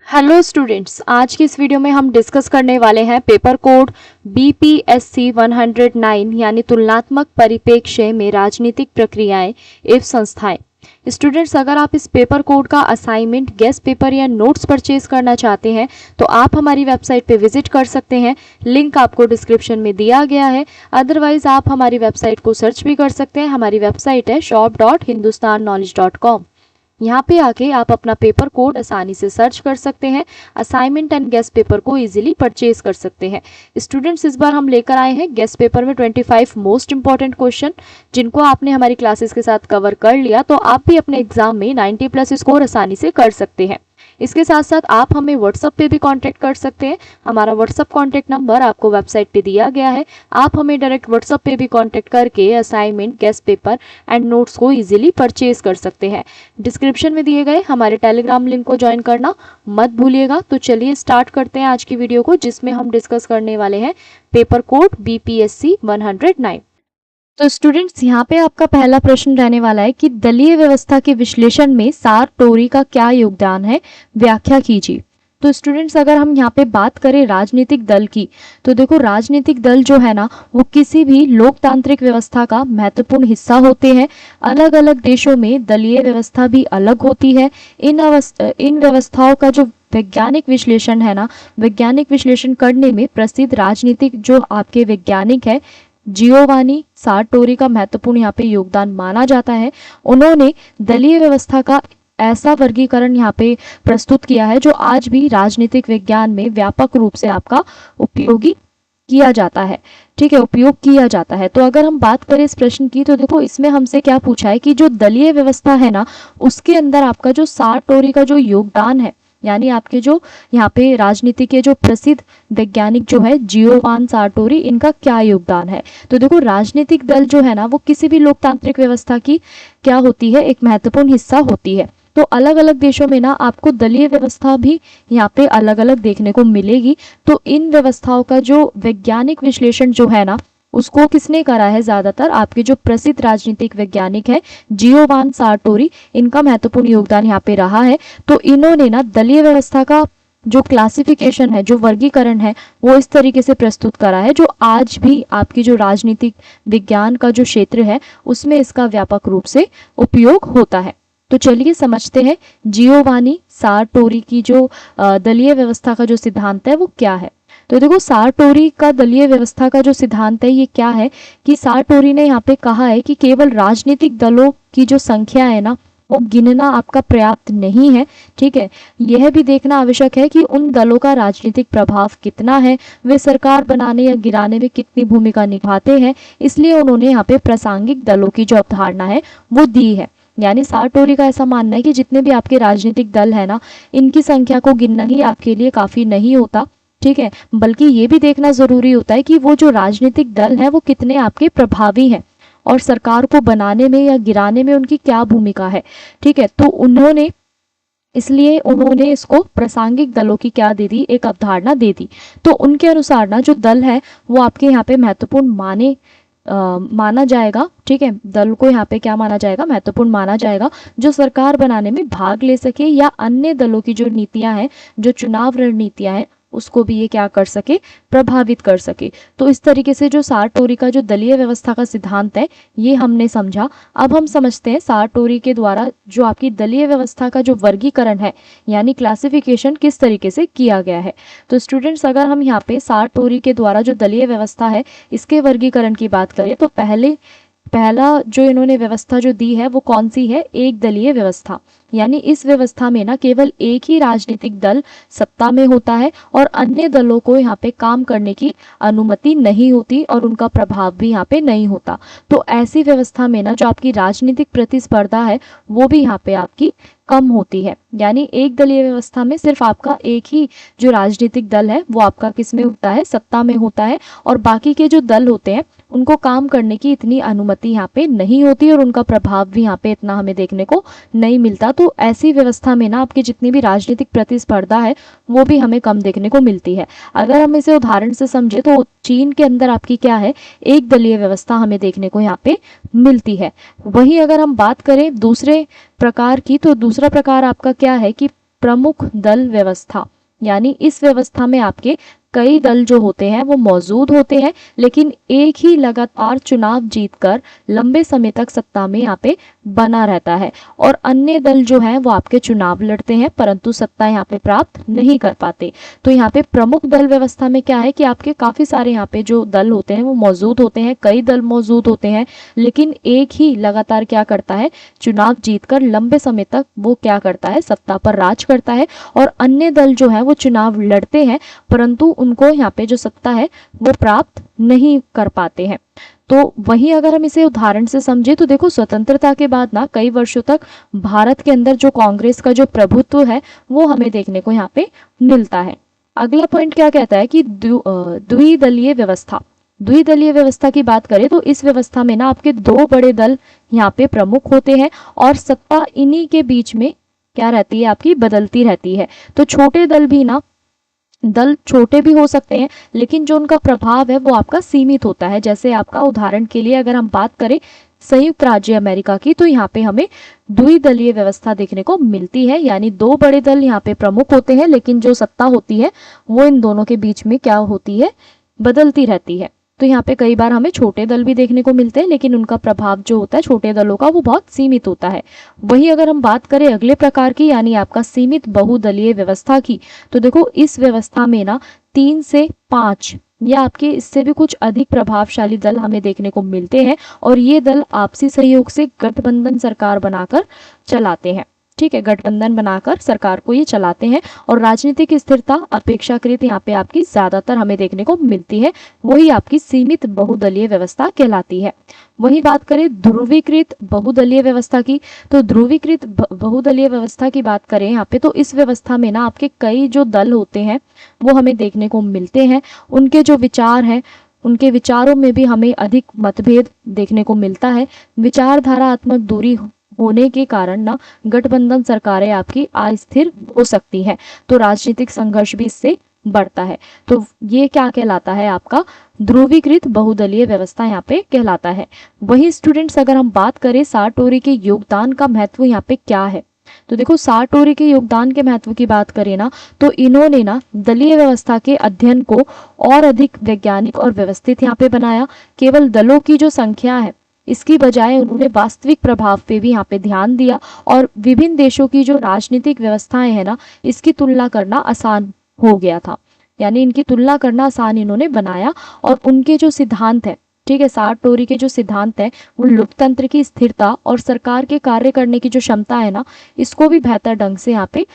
Hello students, आज की इस वीडियो में हम डिस्कस करने वाले हैं पेपर कोड बीपीएससी 109 यानी तुलनात्मक परिप्रेक्ष्य में राजनीतिक प्रक्रियाएं एवं संस्थाएं। स्टूडेंट्स, अगर आप इस पेपर कोड का असाइनमेंट, गेस्ट पेपर या नोट्स परचेज करना चाहते हैं तो आप हमारी वेबसाइट पे विजिट कर सकते हैं। लिंक आपको डिस्क्रिप्शन में दिया गया है। अदरवाइज आप हमारी वेबसाइट को सर्च भी कर सकते हैं। हमारी वेबसाइट है shop.hindustanknowledge.com। यहाँ पे आके आप अपना पेपर कोड आसानी से सर्च कर सकते हैं। असाइनमेंट एंड गेस्ट पेपर को इजीली परचेज कर सकते हैं। स्टूडेंट्स, इस बार हम लेकर आए हैं गेस्ट पेपर में 25 मोस्ट इंपॉर्टेंट क्वेश्चन, जिनको आपने हमारी क्लासेस के साथ कवर कर लिया तो आप भी अपने एग्जाम में 90+ स्कोर आसानी से कर सकते हैं। इसके साथ साथ आप हमें व्हाट्सएप पे भी कांटेक्ट कर सकते हैं। हमारा व्हाट्सएप कांटेक्ट नंबर आपको वेबसाइट पे दिया गया है। आप हमें डायरेक्ट व्हाट्सएप पे भी कांटेक्ट करके assignment, guest paper and notes को इजीली परचेज कर सकते हैं। डिस्क्रिप्शन में दिए गए हमारे टेलीग्राम लिंक को ज्वाइन करना मत भूलिएगा। तो चलिए स्टार्ट करते हैं आज की वीडियो को, जिसमें हम डिस्कस करने वाले हैं पेपर कोड बीपीएससी 109। तो स्टूडेंट्स, यहाँ पे आपका पहला प्रश्न रहने वाला है कि दलीय व्यवस्था के विश्लेषण में सार-टोरी का क्या योगदान है, व्याख्या कीजिए। तो स्टूडेंट्स, अगर हम यहाँ पे बात करें राजनीतिक दल की, तो देखो राजनीतिक दल जो है ना, वो किसी भी लोकतांत्रिक व्यवस्था का महत्वपूर्ण हिस्सा होते हैं। अलग अलग देशों में दलीय व्यवस्था भी अलग होती है। इन व्यवस्थाओं का जो वैज्ञानिक विश्लेषण है ना, वैज्ञानिक विश्लेषण करने में प्रसिद्ध राजनीतिक जो आपके वैज्ञानिक है जियोवानी सारटोरी का महत्वपूर्ण यहाँ पे योगदान माना जाता है। उन्होंने दलीय व्यवस्था का ऐसा वर्गीकरण यहाँ पे प्रस्तुत किया है जो आज भी राजनीतिक विज्ञान में व्यापक रूप से आपका उपयोगी किया जाता है। ठीक है, उपयोग किया जाता है। तो अगर हम बात करें इस प्रश्न की, तो देखो इसमें हमसे क्या पूछा है कि जो दलीय व्यवस्था है ना, उसके अंदर आपका जो सारटोरी का जो योगदान है, यानी आपके जो यहाँ पे राजनीति के जो प्रसिद्ध वैज्ञानिक जो है जियोवान सारटोरी, इनका क्या योगदान है। तो देखो राजनीतिक दल जो है ना, वो किसी भी लोकतांत्रिक व्यवस्था की क्या होती है, एक महत्वपूर्ण हिस्सा होती है। तो अलग अलग देशों में ना आपको दलीय व्यवस्था भी यहाँ पे अलग अलग देखने को मिलेगी। तो इन व्यवस्थाओं का जो वैज्ञानिक विश्लेषण जो है ना, उसको किसने करा है, ज्यादातर आपके जो प्रसिद्ध राजनीतिक वैज्ञानिक है जियोवान सारटोरी, इनका महत्वपूर्ण योगदान यहाँ पे रहा है। तो इन्होंने ना दलीय व्यवस्था का जो क्लासिफिकेशन है, जो वर्गीकरण है, वो इस तरीके से प्रस्तुत करा है जो आज भी आपकी जो राजनीतिक विज्ञान का जो क्षेत्र है उसमें इसका व्यापक रूप से उपयोग होता है। तो चलिए समझते हैं जियोवानी सारटोरी की जो दलीय व्यवस्था का जो सिद्धांत है वो क्या है। तो देखो सारटोरी का दलीय व्यवस्था का जो सिद्धांत है ये क्या है कि सारटोरी ने यहाँ पे कहा है कि केवल राजनीतिक दलों की जो संख्या है ना, वो गिनना आपका पर्याप्त नहीं है। ठीक है, यह भी देखना आवश्यक है कि उन दलों का राजनीतिक प्रभाव कितना है, वे सरकार बनाने या गिराने में कितनी भूमिका निभाते हैं। इसलिए उन्होंने यहाँ पे प्रासंगिक दलों की जो अवधारणा है वो दी है। यानी सारटोरी का ऐसा मानना है कि जितने भी आपके राजनीतिक दल है ना, इनकी संख्या को गिनना ही आपके लिए काफी नहीं होता। ठीक है, बल्कि ये भी देखना जरूरी होता है कि वो जो राजनीतिक दल है वो कितने आपके प्रभावी हैं और सरकार को बनाने में या गिराने में उनकी क्या भूमिका है। ठीक है, तो इसलिए उन्होंने इसको प्रासंगिक दलों की क्या दे दी, एक अवधारणा दे दी। तो उनके अनुसार ना जो दल है वो आपके यहाँ पे महत्वपूर्ण माना जाएगा। ठीक है, दल को यहाँ पे क्या माना जाएगा, महत्वपूर्ण माना जाएगा, जो सरकार बनाने में भाग ले सके या अन्य दलों की जो नीतियां हैं, जो चुनाव रणनीतियां हैं, उसको भी ये क्या कर सके, प्रभावित कर सके। तो इस तरीके से जो सारटोरी का जो दलीय व्यवस्था का सिद्धांत है ये हमने समझा। अब हम समझते हैं सारटोरी के द्वारा जो आपकी दलीय व्यवस्था का जो वर्गीकरण है, यानी क्लासिफिकेशन, किस तरीके से किया गया है। तो स्टूडेंट्स, अगर हम यहाँ पे सारटोरी के द्वारा जो दलीय व्यवस्था है इसके वर्गीकरण की बात करें तो पहला जो इन्होंने व्यवस्था जो दी है वो कौन सी है, एक दलीय व्यवस्था। यानी इस व्यवस्था में ना केवल एक ही राजनीतिक दल सत्ता में होता है और अन्य दलों को यहाँ पे काम करने की अनुमति नहीं होती और उनका प्रभाव भी यहाँ पे नहीं होता। तो ऐसी व्यवस्था में ना जो आपकी राजनीतिक प्रतिस्पर्धा है वो भी यहाँ पे आपकी कम होती है। यानी एक दलीय व्यवस्था में सिर्फ आपका एक ही जो राजनीतिक दल है वो आपका किस में होता है, सत्ता में होता है, और बाकी के जो दल होते हैं उनको काम करने की इतनी अनुमति यहाँ पे नहीं होती और उनका प्रभाव भी यहाँ पे इतना हमें देखने को नहीं मिलता। तो ऐसी व्यवस्था में ना आपकी जितनी भी राजनीतिक प्रतिस्पर्धा है वो भी हमें कम देखने को मिलती है। अगर हम इसे उदाहरण से समझे तो चीन के अंदर आपकी क्या है, एक दलीय व्यवस्था हमें देखने को यहाँ पे मिलती है। वहीं अगर हम बात करें दूसरे प्रकार की, तो दूसरा प्रकार आपका क्या है कि प्रमुख दल व्यवस्था, यानी इस व्यवस्था में आपके कई दल जो होते हैं वो मौजूद होते हैं, लेकिन एक ही लगातार चुनाव जीतकर लंबे समय तक सत्ता में यहाँ पे बना रहता है, और अन्य दल जो हैं वो आपके चुनाव लड़ते हैं परंतु सत्ता यहाँ पे प्राप्त नहीं कर पाते। तो यहाँ पे प्रमुख दल व्यवस्था में क्या है कि आपके काफी सारे यहाँ पे जो दल होते हैं वो मौजूद होते हैं, कई दल मौजूद होते हैं, लेकिन एक ही लगातार क्या करता है, चुनाव जीतकर लंबे समय तक वो क्या करता है, सत्ता पर राज करता है, और अन्य दल जो है वो चुनाव लड़ते हैं परंतु उनको यहाँ पे जो सत्ता है वो प्राप्त नहीं कर पाते हैं। तो वहीं अगर हम इसे उदाहरण से समझे तो देखो, स्वतंत्रता के बाद ना कई वर्षों तक भारत के अंदर जो कांग्रेस का जो प्रभुत्व है वो हमें देखने को यहाँ पे मिलता है। अगला पॉइंट क्या कहता है कि द्विदलीय व्यवस्था। द्विदलीय व्यवस्था की बात करें तो इस व्यवस्था में ना आपके दो बड़े दल यहाँ पे प्रमुख होते हैं और सत्ता इन्हीं के बीच में क्या रहती है, आपकी बदलती रहती है। तो छोटे दल भी ना, दल छोटे भी हो सकते हैं लेकिन जो उनका प्रभाव है वो आपका सीमित होता है। जैसे आपका उदाहरण के लिए अगर हम बात करें संयुक्त राज्य अमेरिका की, तो यहाँ पे हमें द्विदलीय व्यवस्था देखने को मिलती है, यानी दो बड़े दल यहाँ पे प्रमुख होते हैं लेकिन जो सत्ता होती है वो इन दोनों के बीच में क्या होती है, बदलती रहती है। तो यहाँ पे कई बार हमें छोटे दल भी देखने को मिलते हैं लेकिन उनका प्रभाव जो होता है छोटे दलों का वो बहुत सीमित होता है। वहीं अगर हम बात करें अगले प्रकार की, यानी आपका सीमित बहुदलीय व्यवस्था की, तो देखो इस व्यवस्था में ना 3 से 5 या आपके इससे भी कुछ अधिक प्रभावशाली दल हमें देखने को मिलते हैं और ये दल आपसी सहयोग से गठबंधन सरकार बनाकर चलाते हैं। ठीक है, गठबंधन बनाकर सरकार को ये चलाते हैं और राजनीतिक स्थिरता अपेक्षाकृत यहाँ पे आपकी ज्यादातर हमें देखने को मिलती है, वही आपकी सीमित बहुदलीय व्यवस्था कहलाती है। वही बात करें ध्रुवीकृत बहुदलीय व्यवस्था की, तो ध्रुवीकृत बहुदलीय व्यवस्था की बात करें यहाँ पे, तो इस व्यवस्था में ना आपके कई जो दल होते हैं वो हमें देखने को मिलते हैं, उनके जो विचार हैं उनके विचारों में भी हमें अधिक मतभेद देखने को मिलता है। विचारधारात्मक दूरी होने के कारण ना गठबंधन सरकारें आपकी अस्थिर हो सकती है, तो राजनीतिक संघर्ष भी इससे बढ़ता है। तो ये क्या कहलाता है, आपका ध्रुवीकृत बहुदलीय व्यवस्था यहाँ पे कहलाता है। वही स्टूडेंट्स अगर हम बात करें सार्टोरी के योगदान का महत्व यहाँ पे क्या है, तो देखो सार्टोरी के योगदान के महत्व की बात करें ना, तो इन्होंने ना दलीय व्यवस्था के अध्ययन को और अधिक वैज्ञानिक और व्यवस्थित यहाँ पे बनाया। केवल दलों की जो संख्या है इसकी बजाय उन्होंने वास्तविक प्रभाव पे भी यहाँ पे ध्यान दिया और विभिन्न देशों की जो राजनीतिक व्यवस्थाएं है ना इसकी तुलना करना आसान हो गया था, यानी इनकी तुलना करना आसान इन्होंने बनाया। और उनके जो सिद्धांत है, ठीक है, सार्टोरी के जो सिद्धांत है वो लोकतंत्र की स्थिरता और सरकार के कार्य करने की जो क्षमता है ना इसको भी बेहतर ढंग से यहाँ पे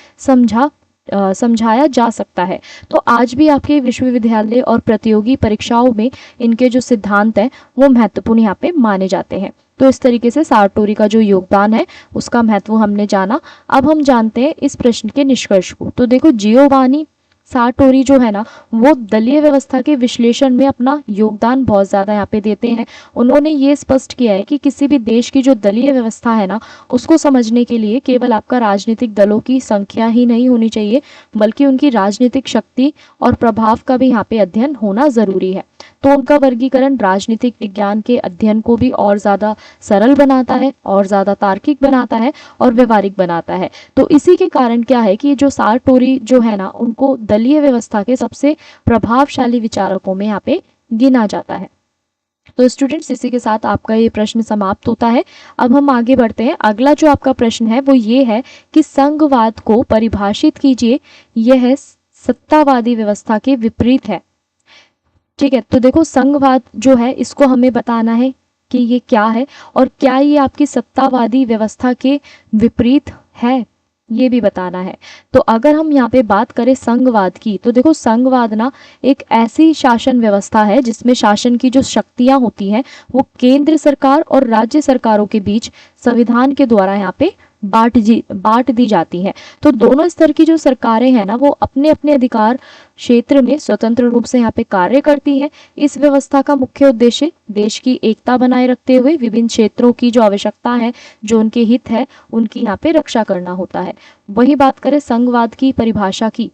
समझाया जा सकता है। तो आज भी आपके विश्वविद्यालय और प्रतियोगी परीक्षाओं में इनके जो सिद्धांत हैं वो महत्वपूर्ण यहाँ पे माने जाते हैं। तो इस तरीके से सार्टोरी का जो योगदान है उसका महत्व हमने जाना। अब हम जानते हैं इस प्रश्न के निष्कर्ष को। तो देखो जियोवानी सार्टोरी जो है ना वो दलीय व्यवस्था के विश्लेषण में अपना योगदान बहुत ज्यादा यहाँ पे देते हैं। उन्होंने ये स्पष्ट किया है कि किसी भी देश की जो दलीय व्यवस्था है ना उसको समझने के लिए केवल आपका राजनीतिक दलों की संख्या ही नहीं होनी चाहिए बल्कि उनकी राजनीतिक शक्ति और प्रभाव का भी यहाँ पे अध्ययन होना जरूरी है। तो उनका वर्गीकरण राजनीतिक विज्ञान के अध्ययन को भी और ज्यादा सरल बनाता है, और ज्यादा तार्किक बनाता है और व्यवहारिक बनाता है। तो इसी के कारण क्या है कि जो सार्टोरी जो है ना उनको दलीय व्यवस्था के सबसे प्रभावशाली विचारकों में यहाँ पे गिना जाता है। तो स्टूडेंट्स इसी के साथ आपका ये प्रश्न समाप्त होता है। अब हम आगे बढ़ते हैं। अगला जो आपका प्रश्न है वो ये है कि संघवाद को परिभाषित कीजिए, यह सत्तावादी व्यवस्था के विपरीत है। ठीक है, तो देखो संघवाद जो है इसको हमें बताना है कि ये क्या है और क्या ये आपकी सत्तावादी व्यवस्था के विपरीत है, ये भी बताना है। तो अगर हम यहाँ पे बात करें संघवाद की, तो देखो संघवाद ना एक ऐसी शासन व्यवस्था है जिसमें शासन की जो शक्तियां होती हैं वो केंद्र सरकार और राज्य सरकारों के बीच संविधान के द्वारा यहाँ पे बांट दी जाती है। तो दोनों स्तर की जो सरकारें हैं ना वो अपने अपने अधिकार क्षेत्र में स्वतंत्र रूप से यहाँ पे कार्य करती हैं। इस व्यवस्था का मुख्य उद्देश्य देश की एकता बनाए रखते हुए विभिन्न क्षेत्रों की जो आवश्यकता है, जो उनके हित है, उनकी यहाँ पे रक्षा करना होता है। वही बात करें संघवाद की परिभाषा की,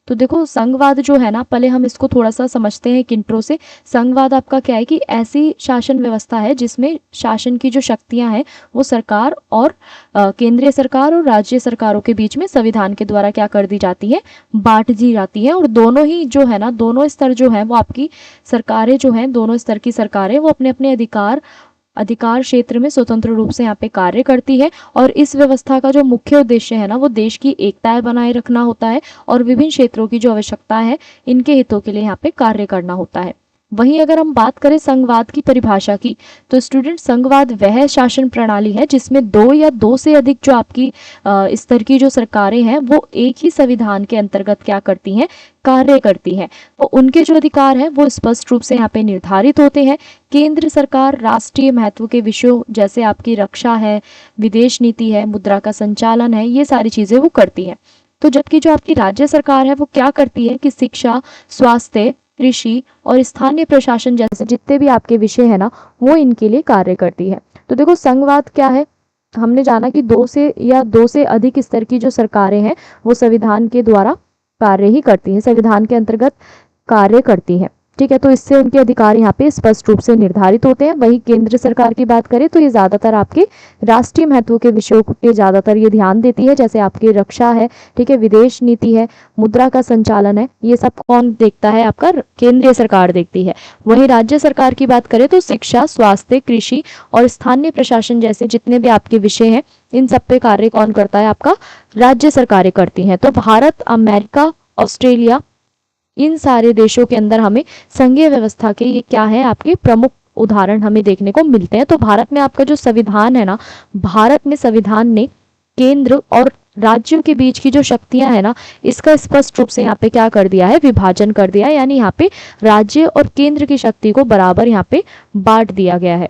तो देखो संघवाद जो है ना, पहले हम इसको थोड़ा सा समझते हैं एक इंट्रो से। संघवाद आपका क्या है कि ऐसी शासन व्यवस्था है जिसमें शासन की जो शक्तियां हैं वो सरकार और केंद्रीय सरकार और राज्य सरकारों के बीच में संविधान के द्वारा क्या कर दी जाती है, बांट दी जाती है। और दोनों ही जो है ना, दोनों स्तर जो है वो आपकी सरकारें जो हैं, दोनों स्तर की सरकारें वो अपने अपने अधिकार क्षेत्र में स्वतंत्र रूप से यहाँ पे कार्य करती है। और इस व्यवस्था का जो मुख्य उद्देश्य है ना, वो देश की एकता बनाए रखना होता है और विभिन्न क्षेत्रों की जो आवश्यकता है इनके हितों के लिए यहाँ पे कार्य करना होता है। वहीं अगर हम बात करें संघवाद की परिभाषा की, तो स्टूडेंट संघवाद वह शासन प्रणाली है जिसमें दो या दो से अधिक जो आपकी स्तर की जो सरकारें हैं वो एक ही संविधान के अंतर्गत क्या करती हैं, कार्य करती हैं। तो उनके जो अधिकार हैं वो स्पष्ट रूप से यहाँ पे निर्धारित होते हैं। केंद्र सरकार राष्ट्रीय महत्व के विषयों जैसे आपकी रक्षा है, विदेश नीति है, मुद्रा का संचालन है, ये सारी चीजें वो करती है। तो जबकि जो आपकी राज्य सरकार है वो क्या करती है कि शिक्षा, स्वास्थ्य, कृषि और स्थानीय प्रशासन जैसे जितने भी आपके विषय है ना, वो इनके लिए कार्य करती है। तो देखो संघवाद क्या है, हमने जाना कि दो से अधिक स्तर की जो सरकारें हैं वो संविधान के द्वारा कार्य ही करती हैं, संविधान के अंतर्गत कार्य करती हैं। ठीक है, तो इससे उनके अधिकार यहाँ पे स्पष्ट रूप से निर्धारित होते हैं। वही केंद्र सरकार की बात करें तो ये ज्यादातर आपके राष्ट्रीय महत्व के विषयों पे ज्यादातर ये ध्यान देती है, जैसे आपकी रक्षा है, ठीक है, विदेश नीति है, मुद्रा का संचालन है, ये सब कौन देखता है, आपका केंद्रीय सरकार देखती है। वही राज्य सरकार की बात करें तो शिक्षा, स्वास्थ्य, कृषि और स्थानीय प्रशासन जैसे जितने भी आपके विषय हैं इन सब पे कार्य कौन करता है, आपका राज्य सरकारें करती हैं। तो भारत, अमेरिका, ऑस्ट्रेलिया, इन सारे देशों के अंदर हमें संघीय व्यवस्था के ये क्या है, आपके प्रमुख उदाहरण हमें देखने को मिलते हैं। तो भारत में आपका जो संविधान है ना, भारत में संविधान ने केंद्र और राज्यों के बीच की जो शक्तियां है ना, इसका स्पष्ट रूप से यहाँ पे क्या कर दिया है, विभाजन कर दिया है। यानी यहाँ पे राज्य और केंद्र की शक्ति को बराबर यहाँ पे बांट दिया गया है।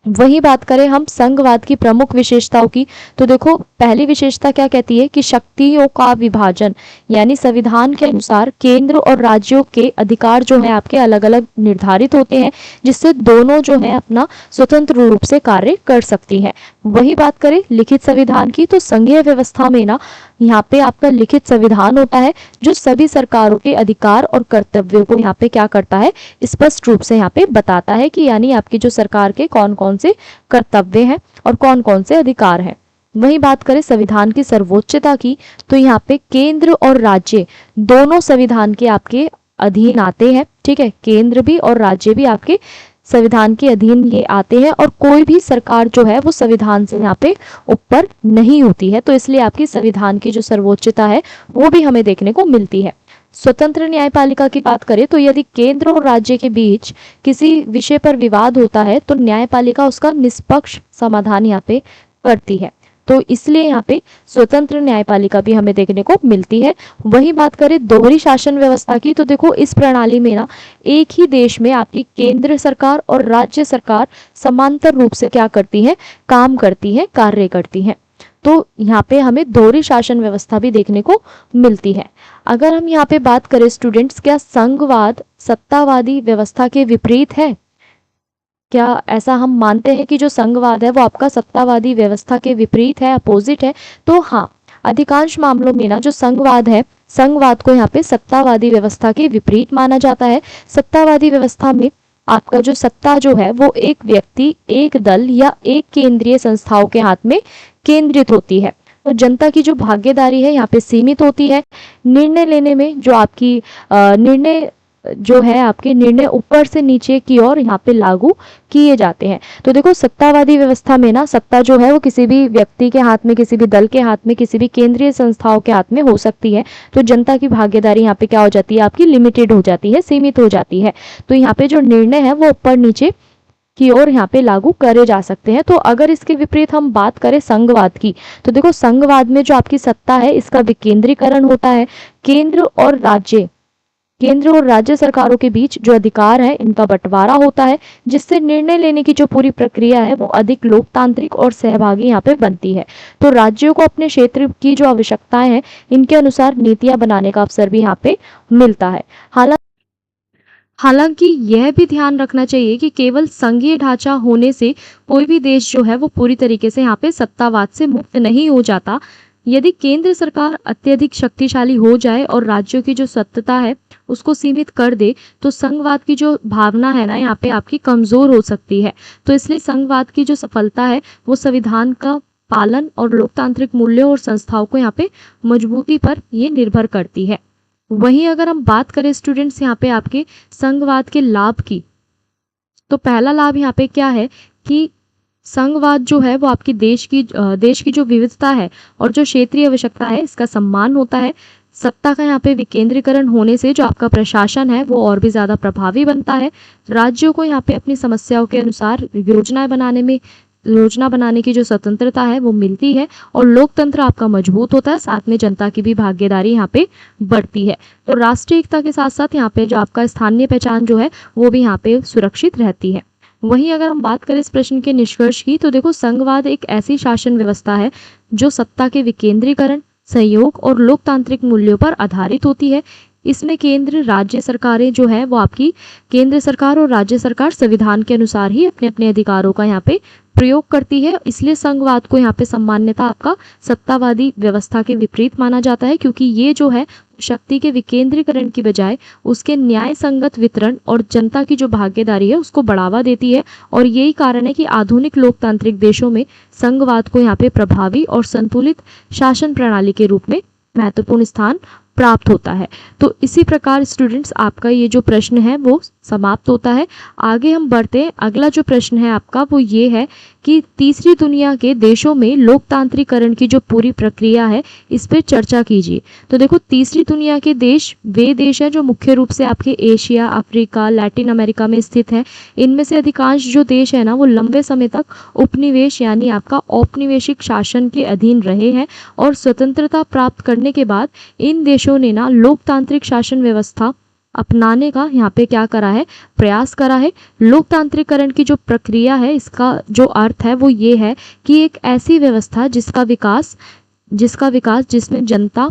वही बात करें हम संघवाद की प्रमुख विशेषताओं की, तो देखो पहली विशेषता क्या कहती है कि शक्तियों का विभाजन, यानी संविधान के अनुसार केंद्र और राज्यों के अधिकार जो है आपके अलग अलग निर्धारित होते हैं, जिससे दोनों जो है अपना स्वतंत्र रूप से कार्य कर सकती हैं। वही बात करें लिखित संविधान की, तो संघीय व्यवस्था में ना यहाँ पे आपका लिखित संविधान होता है जो सभी सरकारों के अधिकार और कर्तव्यों को यहाँ पे क्या करता है, स्पष्ट रूप से यहाँ पे बताता है कि यानी आपकी जो सरकार के कौन कौन से कर्तव्य हैं और कौन कौन से अधिकार हैं। वही बात करें संविधान की सर्वोच्चता की, तो यहाँ पे केंद्र और राज्य दोनों संविधान के आपके अधीन आते हैं। ठीक है, केंद्र भी और राज्य भी आपके संविधान के अधीन ये आते हैं और कोई भी सरकार जो है वो संविधान से यहाँ पे ऊपर नहीं होती है। तो इसलिए आपकी संविधान की जो सर्वोच्चता है वो भी हमें देखने को मिलती है। स्वतंत्र न्यायपालिका की बात करें तो यदि केंद्र और राज्य के बीच किसी विषय पर विवाद होता है तो न्यायपालिका उसका निष्पक्ष समाधान यहाँ पे करती है। तो इसलिए यहाँ पे स्वतंत्र न्यायपालिका भी हमें देखने को मिलती है। वही बात करें दोहरी शासन व्यवस्था की, तो देखो इस प्रणाली में ना एक ही देश में आपकी केंद्र सरकार और राज्य सरकार समांतर रूप से क्या करती है, काम करती है, कार्य करती है। तो यहाँ पे हमें दोहरी शासन व्यवस्था भी देखने को मिलती है। अगर हम यहाँ पे बात करें स्टूडेंट्स, क्या संघवाद सत्तावादी व्यवस्था के विपरीत है? क्या ऐसा हम मानते हैं कि जो संघवाद है वो आपका सत्तावादी व्यवस्था के विपरीत है, अपोजिट है? तो हाँ, अधिकांश मामलों में ना जो संघवाद है, संघवाद को यहाँ पे सत्तावादी व्यवस्था के विपरीत माना जाता है। सत्तावादी व्यवस्था में आपका जो सत्ता जो है वो एक व्यक्ति, एक दल या एक केंद्रीय संस्थाओं के हाथ में केंद्रित होती है। तो जनता की जो भागीदारी है यहाँ पे सीमित होती है। निर्णय लेने में जो आपकी निर्णय ऊपर से नीचे की ओर यहाँ पे लागू किए जाते हैं। तो देखो सत्तावादी व्यवस्था में ना सत्ता जो है वो किसी भी व्यक्ति के हाथ में, किसी भी दल के हाथ में, किसी भी केंद्रीय संस्थाओं के हाथ में हो सकती है। तो जनता की भागीदारी यहाँ पे क्या हो जाती है, आपकी लिमिटेड हो जाती है, सीमित हो जाती है। तो यहाँ पे जो निर्णय है वो ऊपर नीचे की ओर यहाँ पे लागू करे जा सकते हैं। तो अगर इसके विपरीत हम बात करें संघवाद की, तो देखो संघवाद में जो आपकी सत्ता है इसका विकेंद्रीकरण होता है। केंद्र और राज्य सरकारों के बीच जो अधिकार है इनका बंटवारा होता है, जिससे निर्णय लेने की जो पूरी प्रक्रिया है वो अधिक लोकतांत्रिक और सहभागी यहाँ पे बनती है। तो राज्यों को अपने क्षेत्र की जो आवश्यकताएं हैं इनके अनुसार नीतियां बनाने का अवसर भी यहाँ पे मिलता है। हालांकि यह भी ध्यान रखना चाहिए कि केवल संघीय ढांचा होने से कोई भी देश जो है वो पूरी तरीके से यहाँ पे सत्तावाद से मुक्त नहीं हो जाता। यदि केंद्र सरकार अत्यधिक शक्तिशाली हो जाए और राज्यों की जो सत्ता है उसको सीमित कर दे तो संघवाद की जो भावना है ना यहाँ पे आपकी कमजोर हो सकती है। तो इसलिए संघवाद की जो सफलता है वो संविधान का पालन और लोकतांत्रिक मूल्यों और संस्थाओं को यहाँ पे मजबूती पर ये निर्भर करती है। वहीं अगर हम बात करें स्टूडेंट्स यहाँ पे आपके संघवाद के लाभ की, तो पहला लाभ यहाँ पे क्या है कि संघवाद जो है वो आपकी देश की जो विविधता है और जो क्षेत्रीय आवश्यकता है इसका सम्मान होता है। सत्ता का यहाँ पे विकेंद्रीकरण होने से जो आपका प्रशासन है वो और भी ज्यादा प्रभावी बनता है। राज्यों को यहाँ पे अपनी समस्याओं के अनुसार योजना बनाने की जो स्वतंत्रता है वो मिलती है और लोकतंत्र आपका मजबूत होता है, साथ में जनता की भी भागीदारी यहाँ पे बढ़ती है। तो राष्ट्रीय एकता के साथ साथ यहाँ पे जो आपका स्थानीय पहचान जो है वो भी यहाँ पे सुरक्षित रहती है। वहीं अगर हम बात करें इस प्रश्न के निष्कर्ष की, तो देखो संघवाद एक ऐसी शासन व्यवस्था है जो सत्ता के विकेंद्रीकरण, सहयोग और लोकतांत्रिक मूल्यों पर आधारित होती है। इसमें केंद्र राज्य सरकारें जो है वो आपकी केंद्र सरकार और राज्य सरकार संविधान के अनुसार ही अपने अपने अधिकारों का यहाँ पे प्रयोग करती है। इसलिए संघवाद को यहाँ पे सामान्यतः आपका सत्तावादी व्यवस्था के विपरीत माना जाता है, क्योंकि ये जो है शक्ति के विकेंद्रीकरण की बजाय उसके न्याय संगत वितरण और जनता की जो भागीदारी है उसको बढ़ावा देती है। और यही कारण है कि आधुनिक लोकतांत्रिक देशों में संघवाद को यहाँ पे प्रभावी और संतुलित शासन प्रणाली के रूप में महत्वपूर्ण स्थान प्राप्त होता है। तो इसी प्रकार स्टूडेंट्स आपका ये जो प्रश्न है वो समाप्त होता है। आगे हम बढ़ते हैं। अगला जो प्रश्न है आपका वो ये है कि तीसरी दुनिया के देशों में लोकतांत्रिकरण की जो पूरी प्रक्रिया है इस पर चर्चा कीजिए। तो देखो तीसरी दुनिया के देश वे देश हैं जो मुख्य रूप से आपके एशिया, अफ्रीका, लैटिन अमेरिका में स्थित हैं। इनमें से अधिकांश जो देश है ना वो लंबे समय तक उपनिवेश यानी आपका औपनिवेशिक शासन के अधीन रहे हैं और स्वतंत्रता प्राप्त करने के बाद इन देशों ने ना लोकतांत्रिक शासन व्यवस्था अपनाने का यहाँ पे क्या करा है, प्रयास करा है। लोकतांत्रिकरण की जो प्रक्रिया है इसका जो अर्थ है वो ये है कि एक ऐसी व्यवस्था जिसका विकास जिसमें जनता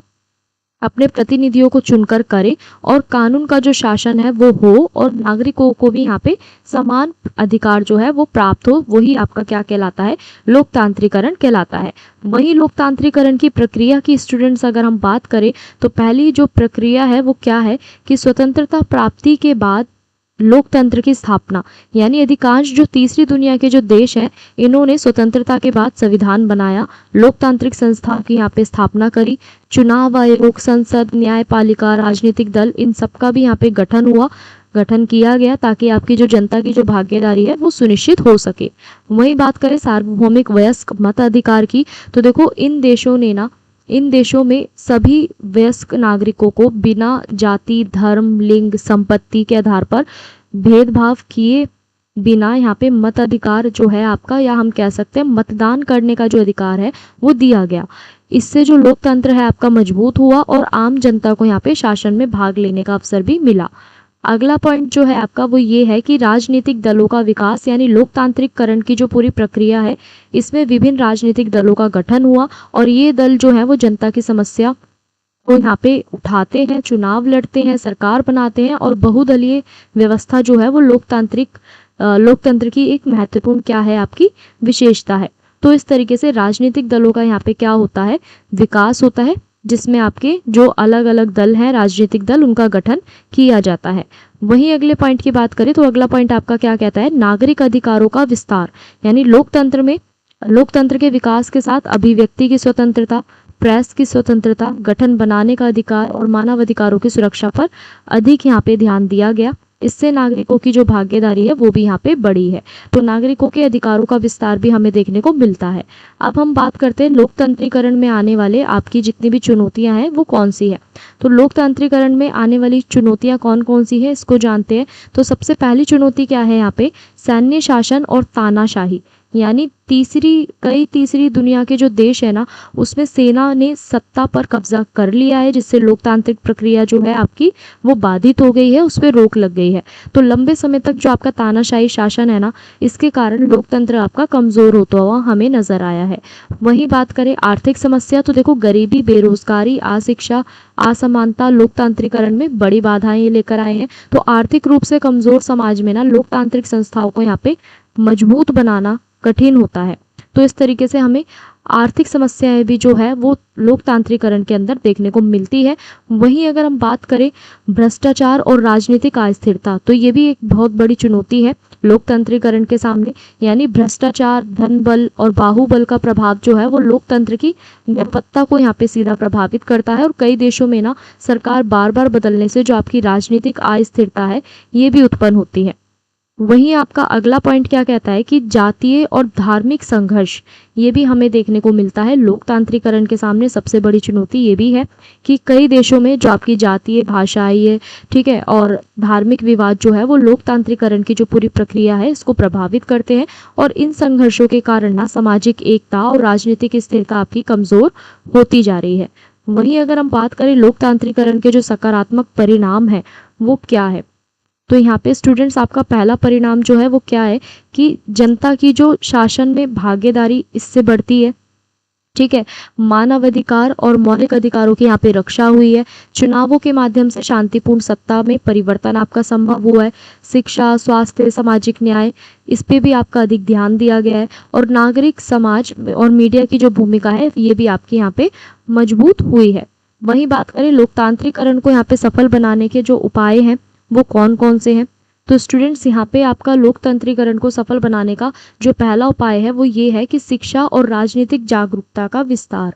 अपने प्रतिनिधियों को चुनकर करे और कानून का जो शासन है वो हो और नागरिकों को भी यहाँ पे समान अधिकार जो है वो प्राप्त हो, वही आपका क्या कहलाता है, लोकतांत्रिकरण कहलाता है। वही लोकतांत्रिकरण की प्रक्रिया की स्टूडेंट्स अगर हम बात करें तो पहली जो प्रक्रिया है वो क्या है कि स्वतंत्रता प्राप्ति के बाद लोकतंत्र की स्थापना, यानी अधिकांश जो तीसरी दुनिया के जो देश हैं इन्होंने स्वतंत्रता के बाद संविधान बनाया, लोकतांत्रिक संस्थाओं की यहाँ पे स्थापना करी, चुनाव आयोग, संसद, न्यायपालिका, राजनीतिक दल, इन सबका भी यहाँ पे गठन किया गया ताकि आपकी जो जनता की जो भागीदारी है वो सुनिश्चित हो सके। वही बात करें सार्वभौमिक वयस्क मताधिकार की, तो देखो इन देशों में सभी वयस्क नागरिकों को बिना जाति, धर्म, लिंग, संपत्ति के आधार पर भेदभाव किए बिना यहाँ पे मताधिकार जो है आपका, या हम कह सकते हैं मतदान करने का जो अधिकार है वो दिया गया। इससे जो लोकतंत्र है आपका मजबूत हुआ और आम जनता को यहाँ पे शासन में भाग लेने का अवसर भी मिला। अगला पॉइंट जो है आपका वो ये है कि राजनीतिक दलों का विकास, यानी लोकतांत्रिकरण की जो पूरी प्रक्रिया है इसमें विभिन्न राजनीतिक दलों का गठन हुआ और ये दल जो है वो जनता की समस्या को यहाँ पे उठाते हैं, चुनाव लड़ते हैं, सरकार बनाते हैं और बहुदलीय व्यवस्था जो है वो लोकतंत्र की एक महत्वपूर्ण क्या है आपकी विशेषता है। तो इस तरीके से राजनीतिक दलों का यहाँ पे क्या होता है, विकास होता है, जिसमें आपके जो अलग अलग दल हैं राजनीतिक दल उनका गठन किया जाता है। वहीं अगले पॉइंट की बात करें तो अगला पॉइंट आपका क्या कहता है, नागरिक अधिकारों का विस्तार, यानी लोकतंत्र के विकास के साथ अभिव्यक्ति की स्वतंत्रता, प्रेस की स्वतंत्रता, गठन बनाने का अधिकार और मानव अधिकारों की सुरक्षा पर अधिक यहाँ पे ध्यान दिया गया। इससे नागरिकों की जो भागीदारी है वो भी यहाँ पे बढ़ी है। तो नागरिकों के अधिकारों का विस्तार भी हमें देखने को मिलता है। अब हम बात करते हैं लोकतंत्रीकरण में आने वाले आपकी जितनी भी चुनौतियां हैं वो कौन सी है। तो लोकतांत्रीकरण में आने वाली चुनौतियां कौन कौन सी है इसको जानते हैं। तो सबसे पहली चुनौती क्या है यहाँ पे, सैन्य शासन और तानाशाही, यानी तीसरी दुनिया के जो देश है ना उसमें सेना ने सत्ता पर कब्जा कर लिया है, जिससे लोकतांत्रिक प्रक्रिया जो है आपकी वो बाधित हो गई है, उस पर रोक लग गई है। तो लंबे समय तक जो आपका तानाशाही शासन है ना इसके कारण लोकतंत्र आपका कमजोर होता हुआ हमें नजर आया है। वही बात करें आर्थिक समस्या, तो देखो गरीबी, बेरोजगारी, अशिक्षा, असमानता लोकतांत्रिकरण में बड़ी बाधाएं लेकर आए हैं। तो आर्थिक रूप से कमजोर समाज में ना लोकतांत्रिक संस्थाओं को यहाँ पे मजबूत बनाना कठिन होता है। तो इस तरीके से हमें आर्थिक समस्याएं भी जो है वो लोकतांत्रिकरण के अंदर देखने को मिलती है। वहीं अगर हम बात करें भ्रष्टाचार और राजनीतिक अस्थिरता, तो ये भी एक बहुत बड़ी चुनौती है लोकतांत्रिकरण के सामने। यानी भ्रष्टाचार, धन बल और बाहुबल का प्रभाव जो है वो लोकतंत्र की गुणवत्ता को यहाँ पे सीधा प्रभावित करता है। और कई देशों में ना सरकार बार बार बदलने से जो आपकी राजनीतिक अस्थिरता है ये भी उत्पन्न होती है। वहीं आपका अगला पॉइंट क्या कहता है कि जातीय और धार्मिक संघर्ष, ये भी हमें देखने को मिलता है लोकतांत्रिकरण के सामने। सबसे बड़ी चुनौती ये भी है कि कई देशों में जो आपकी जातीय, भाषाई, ठीक है, और धार्मिक विवाद जो है वो लोकतांत्रिकरण की जो पूरी प्रक्रिया है इसको प्रभावित करते हैं। और इन संघर्षों के कारण ना सामाजिक एकता और राजनीतिक स्थिरता आपकी कमजोर होती जा रही है। वहीं अगर हम बात करें लोकतांत्रिकरण के जो सकारात्मक परिणाम है वो क्या है, तो यहाँ पे स्टूडेंट्स आपका पहला परिणाम जो है वो क्या है कि जनता की जो शासन में भागीदारी इससे बढ़ती है। ठीक है, मानवाधिकार और मौलिक अधिकारों की यहाँ पे रक्षा हुई है। चुनावों के माध्यम से शांतिपूर्ण सत्ता में परिवर्तन आपका संभव हुआ है। शिक्षा, स्वास्थ्य, सामाजिक न्याय, इस पे भी आपका अधिक ध्यान दिया गया है। और नागरिक समाज और मीडिया की जो भूमिका है ये भी आपकी यहाँ पे मजबूत हुई है। वहीं बात करें लोकतांत्रिकरण को यहाँ पे सफल बनाने के जो उपाय हैं वो कौन कौन से हैं, तो स्टूडेंट्स यहाँ पे आपका लोकतंत्रीकरण को सफल बनाने का जो पहला उपाय है वो ये है कि शिक्षा और राजनीतिक जागरूकता का विस्तार।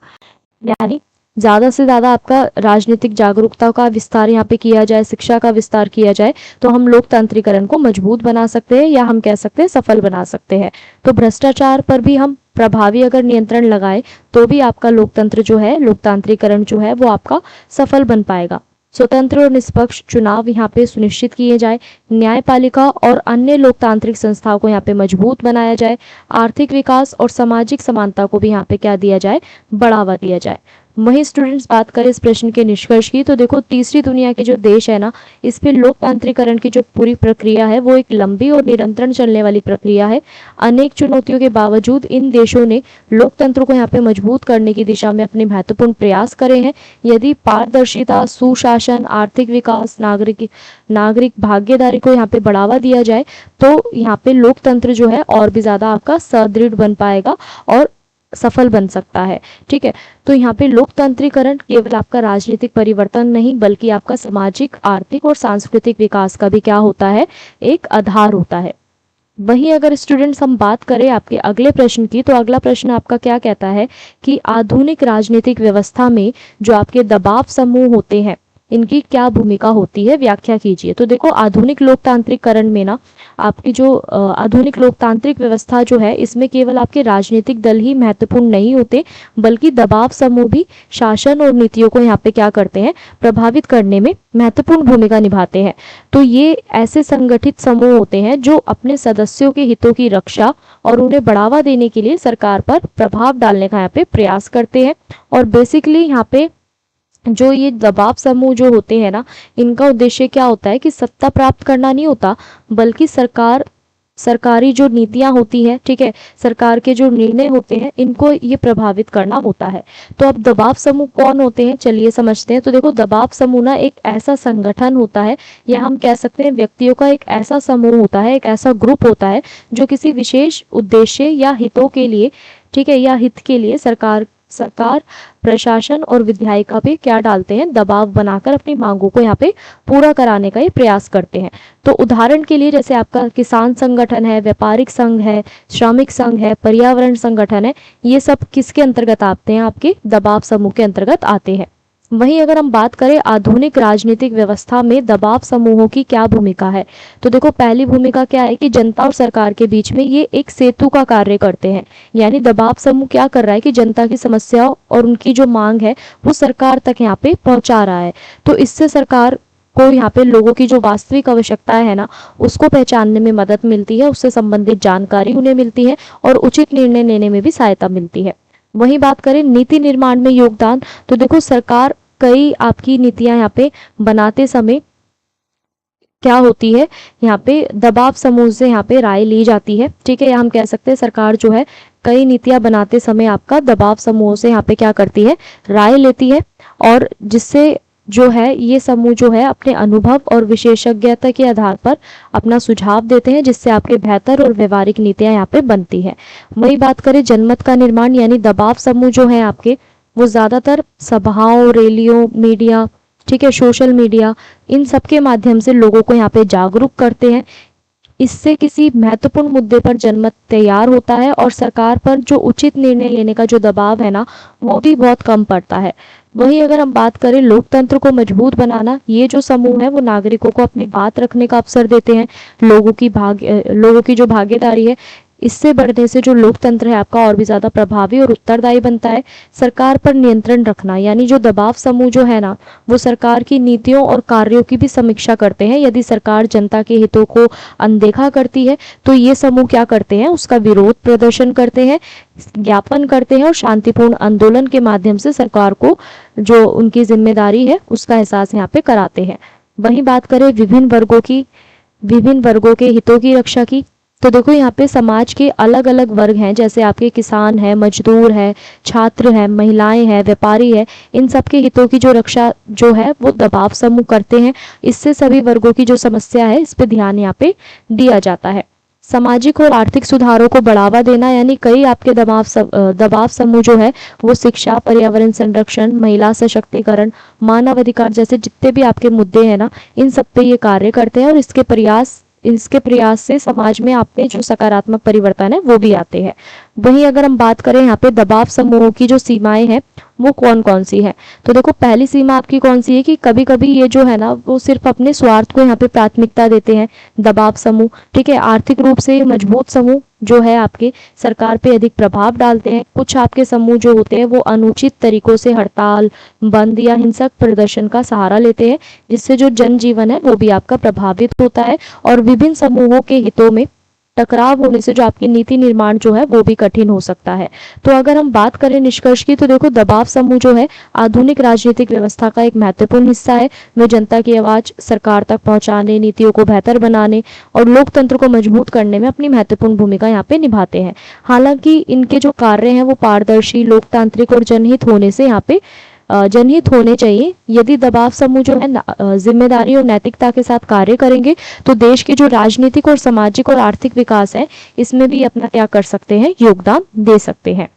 यानी ज़्यादा से ज़्यादा आपका राजनीतिक जागरूकता का विस्तार यहाँ पे किया जाए, शिक्षा का विस्तार किया जाए, तो हम लोकतांत्रिकरण को मजबूत बना सकते हैं, या हम कह सकते हैं सफल बना सकते हैं। तो भ्रष्टाचार पर भी हम प्रभावी अगर नियंत्रण लगाए तो भी आपका लोकतंत्र जो है, लोकतांत्रिकरण जो है वो आपका सफल बन पाएगा। स्वतंत्र और निष्पक्ष चुनाव यहाँ पे सुनिश्चित किए जाए, न्यायपालिका और अन्य लोकतांत्रिक संस्थाओं को यहाँ पे मजबूत बनाया जाए, आर्थिक विकास और सामाजिक समानता को भी यहाँ पे क्या दिया जाए, बढ़ावा दिया जाए। वहीं स्टूडेंट्स बात करें इस प्रश्न के निष्कर्ष की, तो देखो तीसरी दुनिया के जो देश है ना, इस पे लोकतांत्रिकरण की जो पूरी प्रक्रिया है वो एक लंबी और निरंतर चलने वाली प्रक्रिया है। अनेक चुनौतियों के बावजूद इन देशों ने लोकतंत्र को यहाँ पे मजबूत करने की दिशा में अपने महत्वपूर्ण प्रयास करे हैं। यदि पारदर्शिता, सुशासन, आर्थिक विकास, नागरिक भागीदारी को यहाँ पे बढ़ावा दिया जाए तो यहाँ पे लोकतंत्र जो है और भी ज्यादा आपका सुदृढ़ बन पाएगा और सफल बन सकता है। ठीक है, तो यहाँ पे लोकतांत्रिकरण केवल आपका राजनीतिक परिवर्तन नहीं बल्कि आपका सामाजिक, आर्थिक और सांस्कृतिक विकास का भी क्या होता है, एक आधार होता है। वहीं अगर स्टूडेंट्स हम बात करें आपके अगले प्रश्न की, तो अगला प्रश्न आपका क्या कहता है कि आधुनिक राजनीतिक व्यवस्था में जो आपके दबाव समूह होते हैं इनकी क्या भूमिका होती है, व्याख्या कीजिए। तो देखो आधुनिक लोकतांत्रिकरण में ना आपकी जो आधुनिक लोकतांत्रिक व्यवस्था जो है इसमें केवल आपके राजनीतिक दल ही महत्वपूर्ण नहीं होते बल्कि दबाव समूह भी शासन और नीतियों को यहाँ पे क्या करते हैं, प्रभावित करने में महत्वपूर्ण भूमिका निभाते हैं। तो ये ऐसे संगठित समूह होते हैं जो अपने सदस्यों के हितों की रक्षा और उन्हें बढ़ावा देने के लिए सरकार पर प्रभाव डालने का यहाँ पे प्रयास करते हैं। और बेसिकली यहाँ पे जो ये दबाव समूह जो होते हैं ना, इनका उद्देश्य क्या होता है कि सत्ता प्राप्त करना नहीं होता बल्कि सरकारी जो नीतियां होती हैं, ठीक है, सरकार के जो निर्णय होते हैं इनको ये प्रभावित करना होता है। तो अब दबाव समूह कौन होते हैं, चलिए समझते हैं। तो देखो दबाव समूह ना एक ऐसा संगठन होता है या हम कह सकते हैं व्यक्तियों का एक ऐसा समूह होता है, एक ऐसा ग्रुप होता है जो किसी विशेष उद्देश्य या हितों के लिए, ठीक है, या हित के लिए सरकार, प्रशासन और विधायिका पे क्या डालते हैं, दबाव बनाकर अपनी मांगों को यहाँ पे पूरा कराने का ये प्रयास करते हैं। तो उदाहरण के लिए जैसे आपका किसान संगठन है, व्यापारिक संघ है, श्रमिक संघ है, पर्यावरण संगठन है, ये सब किसके अंतर्गत आते हैं, आपके दबाव समूह के अंतर्गत आते हैं। वहीं अगर हम बात करें आधुनिक राजनीतिक व्यवस्था में दबाव समूहों की क्या भूमिका है, तो देखो पहली भूमिका क्या है कि जनता और सरकार के बीच में ये एक सेतु का कार्य करते हैं। यानी दबाव समूह क्या कर रहा है कि जनता की समस्याओं और उनकी जो मांग है वो सरकार तक यहाँ पे पहुंचा रहा है। तो इससे सरकार को यहाँ पे लोगों की जो वास्तविक आवश्यकताएं है ना उसको पहचानने में मदद मिलती है, उससे संबंधित जानकारी उन्हें मिलती है और उचित निर्णय लेने में भी सहायता मिलती है। वहीं बात करें नीति निर्माण में योगदान, तो देखो सरकार कई आपकी नीतियां यहाँ पे बनाते समय क्या होती है, यहाँ पे दबाव समूह से यहाँ पे राय ली जाती है। ठीक है, या हम कह सकते हैं सरकार जो है कई नीतियां बनाते समय आपका दबाव समूह से यहाँ पे क्या करती है, राय लेती है और जिससे जो है ये समूह जो है अपने अनुभव और विशेषज्ञता के आधार पर अपना सुझाव देते हैं, जिससे आपके बेहतर और व्यवहारिक नीतियां यहाँ पे बनती है। वही बात करें जनमत का निर्माण यानी दबाव समूह जो है आपके, वो ज्यादातर सभाओं, रैलियों, मीडिया, ठीक है, सोशल मीडिया, इन सब के माध्यम से लोगों को यहाँ पे जागरूक करते हैं। इससे किसी महत्वपूर्ण मुद्दे पर जनमत तैयार होता है और सरकार पर जो उचित निर्णय लेने का जो दबाव है ना, वो भी बहुत कम पड़ता है। वहीं अगर हम बात करें लोकतंत्र को मजबूत बनाना, ये जो समूह है वो नागरिकों को अपनी बात रखने का अवसर देते हैं। लोगों की जो भागीदारी है, इससे बढ़ने से जो लोकतंत्र है आपका और भी ज्यादा प्रभावी और उत्तरदायी बनता है। सरकार पर नियंत्रण रखना यानी जो दबाव समूह जो है ना, वो सरकार की नीतियों और कार्यों की भी समीक्षा करते हैं। यदि सरकार जनता के हितों को अनदेखा करती है तो ये समूह क्या करते हैं, उसका विरोध प्रदर्शन करते हैं, ज्ञापन करते हैं और शांतिपूर्ण आंदोलन के माध्यम से सरकार को जो उनकी जिम्मेदारी है उसका एहसास यहाँ पे कराते हैं। वहीं बात करें विभिन्न वर्गों के हितों की रक्षा की, तो देखो यहाँ पे समाज के अलग अलग वर्ग हैं, जैसे आपके किसान है, मजदूर है, छात्र है, महिलाएं हैं, व्यापारी है, इन सब के हितों की जो रक्षा जो है वो दबाव समूह करते हैं। इससे सभी वर्गों की जो समस्या है इस पे ध्यान यहाँ पे दिया जाता है। सामाजिक और आर्थिक सुधारों को बढ़ावा देना यानी कई आपके दबाव समूह जो है वो शिक्षा, पर्यावरण संरक्षण, महिला सशक्तिकरण, मानव अधिकार जैसे जितने भी आपके मुद्दे हैं ना, इन सब पे ये कार्य करते हैं और इसके प्रयास से समाज में आपके जो सकारात्मक परिवर्तन है वो भी आते हैं। वहीं अगर हम बात करें यहाँ पे दबाव समूहों की जो सीमाएं हैं वो कौन कौन सी है, तो देखो पहली सीमा आपकी कौन सी है कि कभी कभी ये जो है ना वो सिर्फ अपने स्वार्थ को यहाँ पे प्राथमिकता देते हैं दबाव समूह, ठीक है। आर्थिक रूप से मजबूत समूह जो है आपके सरकार पे अधिक प्रभाव डालते हैं। कुछ आपके समूह जो होते हैं वो अनुचित तरीकों से हड़ताल, बंद या हिंसक प्रदर्शन का सहारा लेते हैं, जिससे जो जनजीवन है वो भी आपका प्रभावित होता है और विभिन्न समूहों के हितों में टकराव होने से जो आपकी नीति निर्माण जो है वो भी कठिन हो सकता है। तो अगर हम बात करें निष्कर्ष की, तो देखो दबाव समूह जो है आधुनिक राजनीतिक व्यवस्था का एक महत्वपूर्ण हिस्सा है। वे जनता की आवाज सरकार तक पहुंचाने, नीतियों को बेहतर बनाने और लोकतंत्र को मजबूत करने में अपनी महत्वपूर्ण भूमिका यहाँ पे निभाते हैं। हालांकि इनके जो कार्य हैं वो पारदर्शी, लोकतांत्रिक और जनहित होने चाहिए। यदि दबाव समूह जो है जिम्मेदारी और नैतिकता के साथ कार्य करेंगे तो देश के जो राजनीतिक और सामाजिक और आर्थिक विकास है इसमें भी अपना क्या कर सकते हैं, योगदान दे सकते हैं।